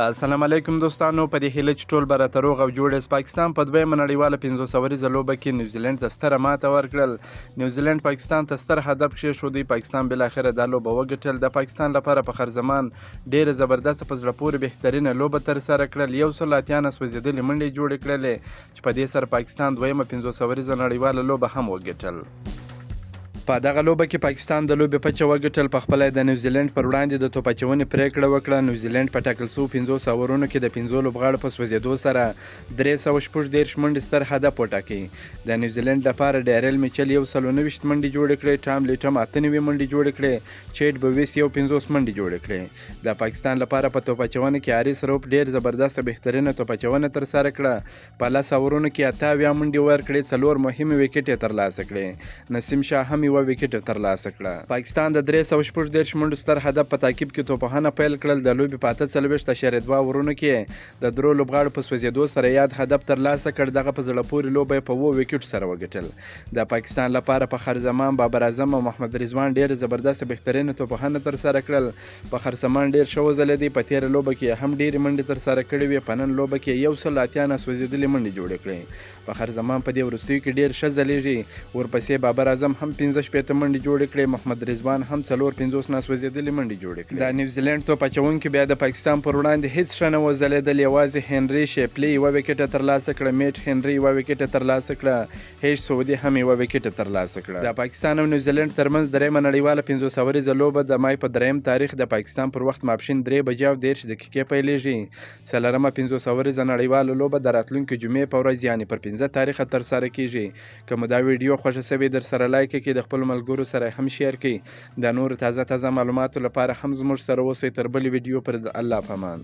السلام علیکم دوستانو، په دې هیله چې ټول به راته روغ او جوړ یاست. پاکستان په دویمه نړیواله 500 ورځه لوبه کې نیوزیلینډ ته ستره ماته ورکړل. نیوزیلینډ پاکستان ته ستر هدف کېښودی. پاکستان بالاخره دا لوبه وګټل. د پاکستان لپاره په خرزمان ډېره زبردسته په زړه پورې بهترینه لوبه ترسره کړل. 180 سوځېدلې منډې جوړې کړلې چې په دې سره پاکستان دویمه 500 ورځه نړیواله لوبه هم وګټل. په دغه لوبه کې پاکستان د لوبې پچه وګټل. په خپله د نیوزیلینډ پر وړاندې د توپ اچونې پرېکړه وکړه. نیوزیلینډ په ټاکل شوو 500 اورونو کې د 5 لوبغاړو په سوځېدو سره 346 منډې ستر هدف وټاکي. د نیوزیلینډ لپاره ډیریل میچل 190 منډې جوړې کړې، ټام لیټم 98 منډې جوړې کړې، چیټ بویس 50 منډې جوړې کړې. د پاکستان لپاره په توپ اچونه کې حارث روپ ډېر زبردسته بهترینه توپ اچونه ترسره کړه. په 10 اورونو کې 78 منډې ورکړې، 4 مهمې وکټې یې ترلاسه کړې. نسیم شاه هم یوه وکټ ترلاسه کړه. پاکستان د 346 منډو ستر هدف په تعقیب کې توپخانه پیل کړل. د لوبې په 48.2 اورونو کې د درو لوبغاړو په سوځېدو سره یاد هدف ترلاسه کړ. دغه په زړه پورې لوبه یې په 7 وکټو سره وګټل. د پاکستان لپاره په خرزمان بابر اعظم او محمد رضوان ډېر زبردست بهترینه توپخانه ترسره کړل. په خرزمان ډېر ښه وځلېدی. په تېره لوبه کې هم ډېرې منډې ترسره کړې وې. په نن لوبه کې 180 سوځېدلې منډې جوړې کړې. په خرزمان په دې وروستیو کې ډېر ښه ځلېږي. ورپسې بابر اعظم هم 15 منډې جوړې کړې. محمد رضوان هم 450 ناسوځېدلې منډې جوړې کړې. د نیوزیلینډ توپ اچوونکي بیا د پاکستان پر وړاندې هیڅ ښه نه وځلېدل. یوازې هنري شیپلي یوه وکټه ترلاسه کړه، میټ هنري یوه وکټه ترلاسه کړه، هیچ سعودي هم یوه وکټه ترلاسه کړه. د پاکستان او نیوزیلینډ ترمنځ دریمه نړیواله 500 ورځه لوبه د مای په 3 تاریخ د پاکستان پر وخت ماپښین 3:30 پیلېږي. څلورمه 500 ورځه نړیواله لوبه د راتلونکي جمعې په ورځ یعنې پر 15 تاریخه ترسره کیږي. که مو دا ویډیو خوښه شوې در سره لایک کړئ، د خپلو ملګرو سره هم شیر کړئ. د نور تازه معلوماتو لپاره هم زموږ سره اوسئ. تر بلې ویډیو پر الله پامان.